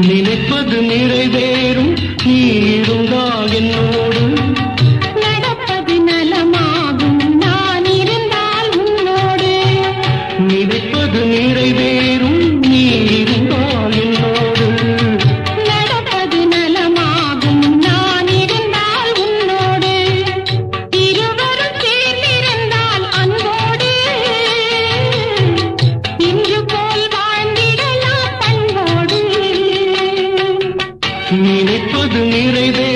நினைப்பது நிறைவேறும் நீ இருந்தால் என்னோடு நடப்பது நலமாகும் நான் இருந்தால் உன்னோடு நினைப்பது நிறைவேறும் நீ இருந்தால் என்னோடு நடப்பது நலமாகும் நான் இருந்தால் உன்னோடு இருவரும் சேர்ந்திருந்தால் அன்போடு இன்று போல் வாழ்ந்திடலாம் பண்போடு நினைப்பது நிறைவே